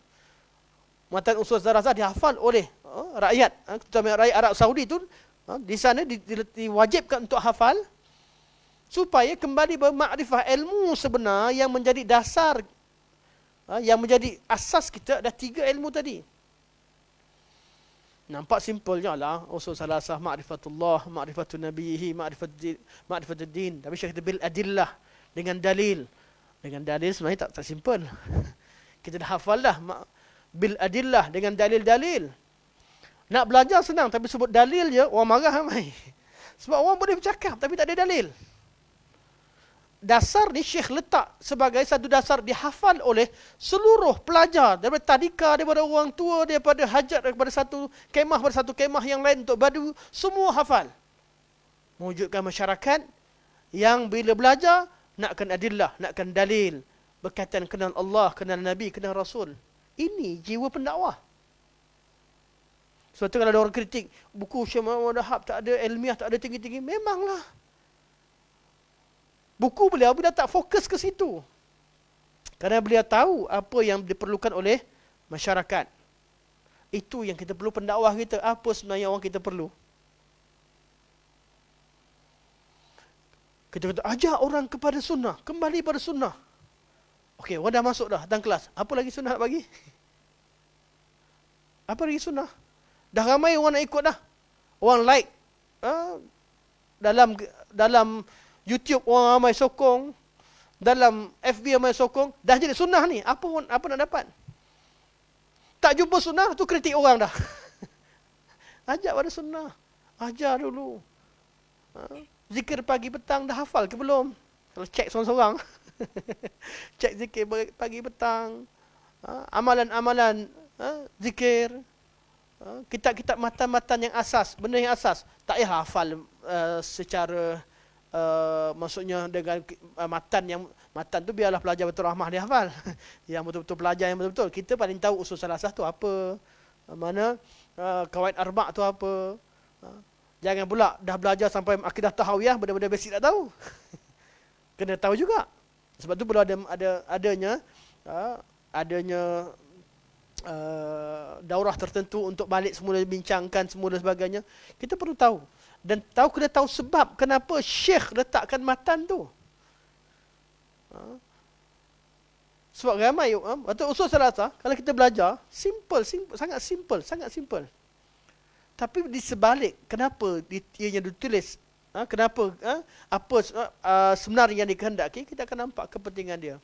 Matan usul salasah dihafal oleh rakyat. Terutama rakyat Arab Saudi tu, di sana diwajibkan untuk hafal, supaya kembali bermakrifah ilmu sebenar yang menjadi dasar, yang menjadi asas kita ada 3 ilmu tadi. Nampak simpelnya lah usul salasah, ma'rifatullah, ma'rifatun nabiyhi, ma'rifatul din. Tapi Syekh kata bil adillah, dengan dalil. Dengan dalil sebenarnya tak simpel. Kita dah hafal dah bil adillah, dengan dalil-dalil. Nak belajar senang, tapi sebut dalil je orang marah ramai. Sebab orang boleh bercakap tapi tak ada dalil. Dasar ni Syekh letak sebagai satu dasar dihafal oleh seluruh pelajar, daripada tadika, daripada orang tua, daripada hajat, daripada satu kemah pada satu kemah yang lain untuk badu, semua hafal. Mewujudkan masyarakat yang bila belajar nakkan adillah, nakkan dalil, berkaitan kenal Allah, kenal Nabi, kenal Rasul. Ini jiwa pendakwah. Sebab tu kalau ada orang kritik, buku Syekh Muhammad Wahab tak ada ilmiah, tak ada tinggi-tinggi, memanglah. Buku beliau tak fokus ke situ. Kerana beliau tahu apa yang diperlukan oleh masyarakat. Itu yang kita perlu pendakwah kita. Apa sebenarnya orang kita perlu? Kita kata, ajak orang kepada sunnah. Kembali pada sunnah. Okey, orang dah masuk dah dalam kelas. Apa lagi sunnah nak bagi? Apa lagi sunnah? Dah ramai orang nak ikut dah. Orang like. Dalam YouTube orang ramai sokong. Dalam FB ramai sokong. Dah jadi sunnah ni. Apa nak dapat? Tak jumpa sunnah, tu kritik orang dah. Ajak pada sunnah. Ajar dulu. Zikir pagi petang dah hafal ke belum? Kalau cek seorang-seorang. Cek zikir pagi petang. Amalan-amalan zikir. Kitab-kitab matan-matan yang asas. Benda yang asas. Tak payah hafal secara maksudnya dengan matan tu biarlah pelajar betul rahmah dia hafal. Yang betul-betul pelajar yang betul-betul. Kita paling tahu usul salasah tu apa. Mana kawaid arba' tu apa. Jangan pula dah belajar sampai akidah tahawiyah, benda-benda basic tak tahu. Kena tahu juga. Sebab tu perlu adanya daurah tertentu untuk balik semula, bincangkan semula sebagainya. Kita perlu tahu. Dan kena tahu sebab kenapa Syekh letakkan matan tu. Sebab ramai, atau usul salasah, kalau kita belajar, sangat simple. Tapi di sebalik, kenapa ianya ditulis? Kenapa? Apa sebenarnya yang dikehendaki? Kita akan nampak kepentingan dia.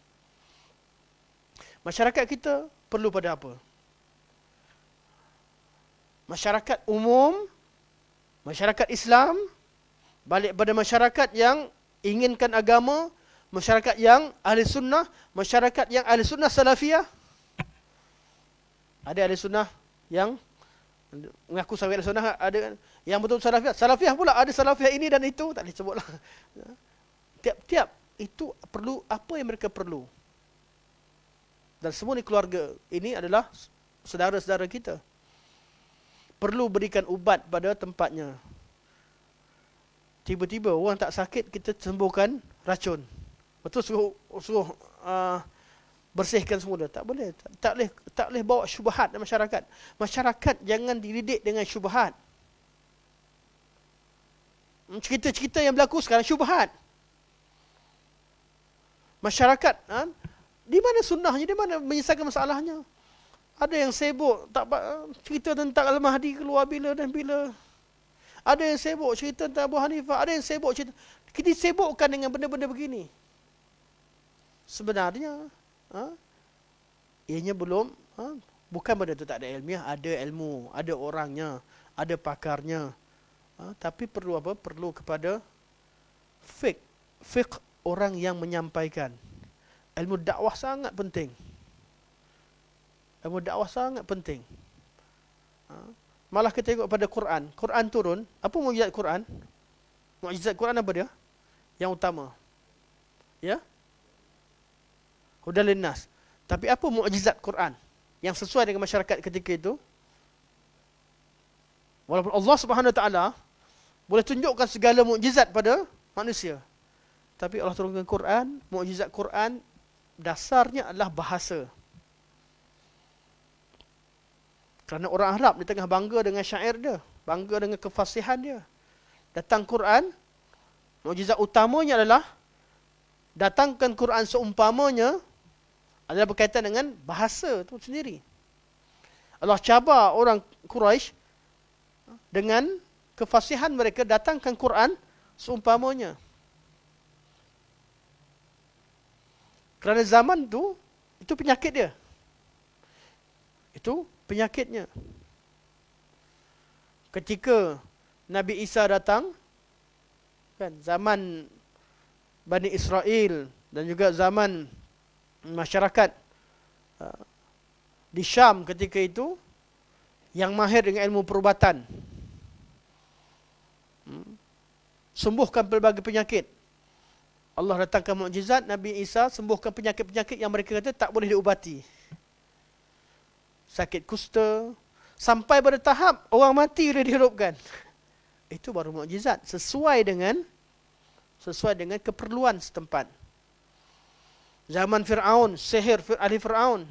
Masyarakat kita perlu pada apa? Masyarakat umum, masyarakat Islam, balik pada masyarakat yang inginkan agama, masyarakat yang ahli sunnah, masyarakat yang ahli sunnah salafiyah. Ada ahli sunnah yang mengaku sebagai ahli sunnah, ada yang betul salafiyah. Salafiyah pula ada salafiyah ini dan itu, tak boleh sebutlah. Tiap-tiap itu perlu apa yang mereka perlu. Dan semua ni keluarga ini adalah saudara-saudara kita. Perlu berikan ubat pada tempatnya. Tiba-tiba orang tak sakit, kita sembuhkan racun. Betul suruh bersihkan semula. Tak boleh. Tak boleh bawa syubhat dalam masyarakat. Masyarakat jangan dididik dengan syubhat. Cerita-cerita yang berlaku sekarang syubhat. Masyarakat, di mana sunnahnya, di mana menyelesaikan masalahnya. Ada yang sibuk cerita tentang Al-Mahdi keluar bila dan bila. Ada yang sibuk cerita tentang Abu Hanifah, ada yang sibuk cerita. Kita sibukkan dengan benda-benda begini. Sebenarnya, ianya belum, bukan benda itu tak ada ilmiah, ada ilmu, ada orangnya, ada pakarnya. Tapi perlu apa? Perlu kepada fiqh orang yang menyampaikan. Ilmu dakwah sangat penting. Ilmu dakwah sangat penting. Malah kita tengok pada Quran. Quran turun. Apa mukjizat Quran? Mukjizat Quran apa dia? Yang utama. Ya? Hudal linnas. Tapi apa mukjizat Quran? Yang sesuai dengan masyarakat ketika itu? Walaupun Allah Subhanahu Wa Taala boleh tunjukkan segala mukjizat pada manusia. Tapi Allah turunkan Quran, mukjizat Quran dasarnya adalah bahasa. Kerana orang Arab di tengah bangga dengan syair dia, bangga dengan kefasihan dia. Datang Quran, mukjizat utamanya adalah datangkan Quran seumpamanya adalah berkaitan dengan bahasa itu sendiri. Allah cabar orang Quraisy dengan kefasihan mereka, datangkan Quran seumpamanya. Kerana zaman itu penyakit dia. Itu penyakitnya. Ketika Nabi Isa datang, kan, zaman Bani Israel dan juga zaman masyarakat di Syam ketika itu yang mahir dengan ilmu perubatan, sembuhkan pelbagai penyakit. Allah datangkan mukjizat, Nabi Isa sembuhkan penyakit-penyakit yang mereka kata tak boleh diubati. Sakit kusta, sampai pada tahap orang mati boleh dihidupkan. Itu baru mukjizat sesuai dengan keperluan setempat. Zaman Fir'aun, sihir ahli Fir'aun.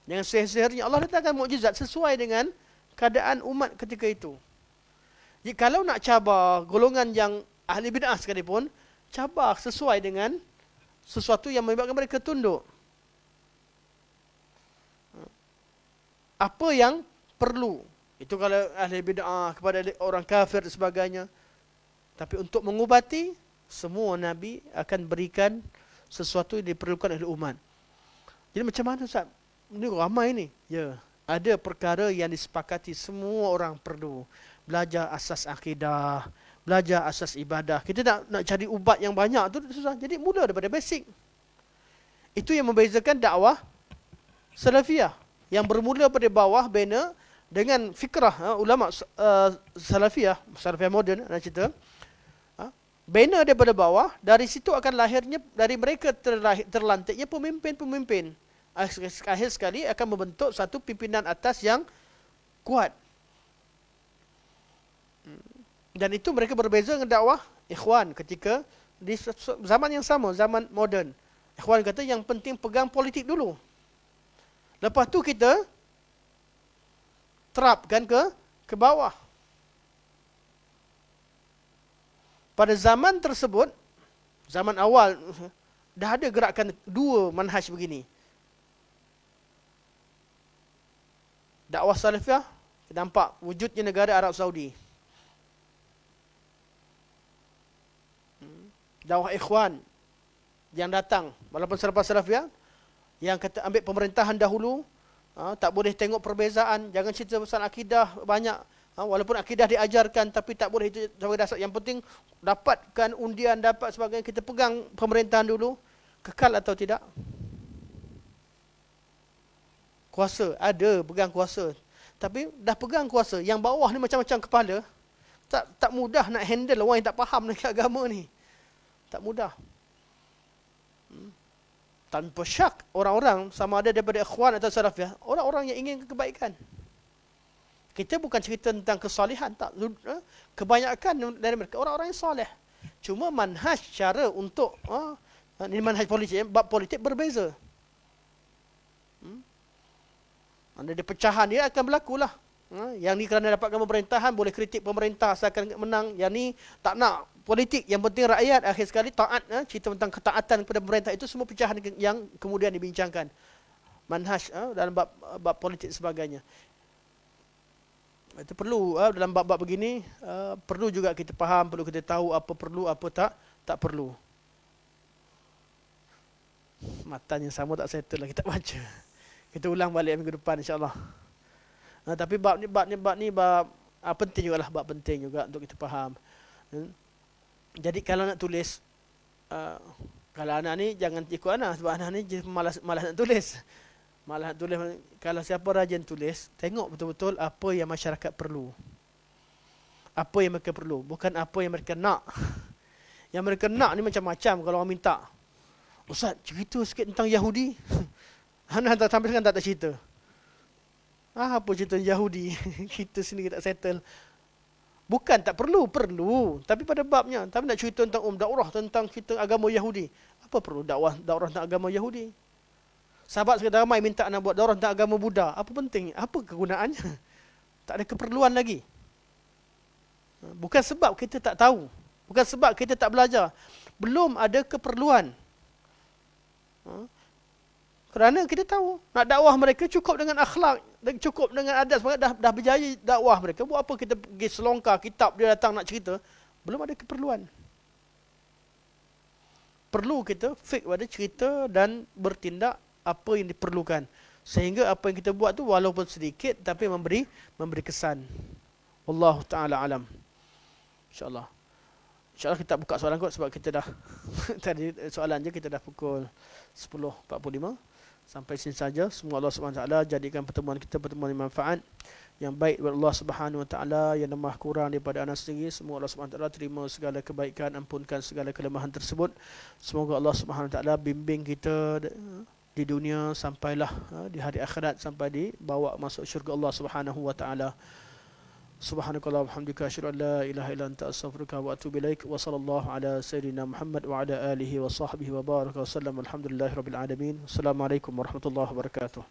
Dengan sihir-sihirnya Allah datangkan mukjizat sesuai dengan keadaan umat ketika itu. Jadi kalau nak cabar golongan yang ahli bid'ah sekalipun, cabar sesuai dengan sesuatu yang menyebabkan mereka tunduk. Apa yang perlu. Itu kalau ahli bid'ah kepada orang kafir dan sebagainya. Tapi untuk mengubati, semua Nabi akan berikan sesuatu yang diperlukan oleh umat. Jadi macam mana Ustaz? Ini ramai ni. Ya, ada perkara yang disepakati semua orang perlu. Belajar asas akidah, belajar asas ibadah. Kita nak cari ubat yang banyak tu susah. Jadi mula daripada basic. Itu yang membezakan dakwah salafiyah. Yang bermula pada bawah bina dengan fikrah ulama salafiyah moden nak cerita. Bina daripada bawah, dari situ akan lahirnya, dari mereka terlantiknya pemimpin-pemimpin. Akhir sekali akan membentuk satu pimpinan atas yang kuat. Dan itu mereka berbeza dengan dakwah ikhwan ketika di zaman yang sama, zaman moden. Ikhwan kata yang penting pegang politik dulu. Lepas tu kita terapkan ke bawah. Pada zaman tersebut, zaman awal, dah ada gerakan dua manhaj begini. Dakwah salafiyah, nampak wujudnya negara Arab Saudi. Dakwah ikhwan yang datang, walaupun selepas salafiyah, yang kata ambil pemerintahan dahulu, tak boleh tengok perbezaan, jangan cerita pasal akidah banyak. Walaupun akidah diajarkan, tapi tak boleh itu sebagai dasar. Yang penting dapatkan undian, dapat sebagainya. Kita pegang pemerintahan dulu. Kekal atau tidak? Kuasa, ada pegang kuasa. Tapi dah pegang kuasa, yang bawah ni macam-macam kepala. Tak mudah nak handle orang yang tak faham dengan agama ni. Tak mudah. Tanpa syak, orang-orang sama ada daripada ikhwan atau salafiyah, orang-orang yang ingin kebaikan. Kita bukan cerita tentang kesalihan, tak. Kebanyakan dari mereka orang-orang yang soleh. Cuma manhaj cara untuk ini manhaj politik, bab politik berbeza. Ada pecahan dia akan berlaku lah. Yang ni kerana dapatkan pemerintahan boleh kritik pemerintah asalkan menang. Yang ni tak nak politik, yang penting rakyat. Akhir sekali taat, cerita tentang ketaatan kepada pemerintah, itu semua pecahan yang kemudian dibincangkan. Manhaj dalam bab politik sebagainya. Itu perlu dalam bab-bab begini, perlu juga kita faham, perlu kita tahu apa perlu, apa tak perlu. Matan yang sama tak settle lah, kita baca. Kita ulang balik minggu depan insya-Allah. Tapi bab ni penting jugalah, bab penting juga untuk kita faham. Jadi kalau nak tulis, kalau anak ni jangan ikut anak, sebab anak ni malas nak tulis. Malah tulis, kalau siapa rajin tulis, tengok betul-betul apa yang masyarakat perlu. Apa yang mereka perlu, bukan apa yang mereka nak. Yang mereka nak ni macam-macam kalau orang minta. Ustaz, cerita sikit tentang Yahudi. Anak sampai sekarang tak cerita. Apa cerita Yahudi? Kita sendiri tak settle. Bukan tak perlu, perlu. Tapi pada babnya. Tapi nak cerita tentang dakwah, tentang kita agama Yahudi. Apa perlu dakwah tentang agama Yahudi? Sahabat sekadar ramai minta nak buat dakwah tentang agama Buddha. Apa penting? Apa kegunaannya? Tak ada keperluan lagi. Bukan sebab kita tak tahu. Bukan sebab kita tak belajar. Belum ada keperluan. Kerana kita tahu, nak dakwah mereka cukup dengan akhlak, cukup dengan adat, dah berjaya dakwah mereka. Buat apa kita pergi selongkar kitab dia datang nak cerita? Belum ada keperluan. Perlu kita fix pada cerita dan bertindak apa yang diperlukan. Sehingga apa yang kita buat tu walaupun sedikit tapi memberi kesan. Wallahu ta'ala alam. InsyaAllah. InsyaAllah kita buka soalan kot sebab kita dah tadi soalan je kita dah pukul 10.45. Sampai sini saja. Semoga Allah Subhanahu Wa Taala jadikan pertemuan kita pertemuan yang manfaat, yang baik buat Allah Subhanahu Wa Taala, yang lemah kurang daripada anak sendiri. Semoga Allah Subhanahu Wa Taala terima segala kebaikan, ampunkan segala kelemahan tersebut. Semoga Allah Subhanahu Wa Taala bimbing kita di dunia sampailah di hari akhirat, sampai dibawa masuk syurga Allah Subhanahu Wa Taala. Subhanakallah walhamdulillah, asyhadu an la ilaha illa anta, astaghfiruka wa atubu ilaik. Wa sallallahu ala sayyidina Muhammad wa ala alihi wa sahbihi wa baraka wa sallam. Alhamdulillahirabbil alamin. Assalamualaikum warahmatullahi wabarakatuh.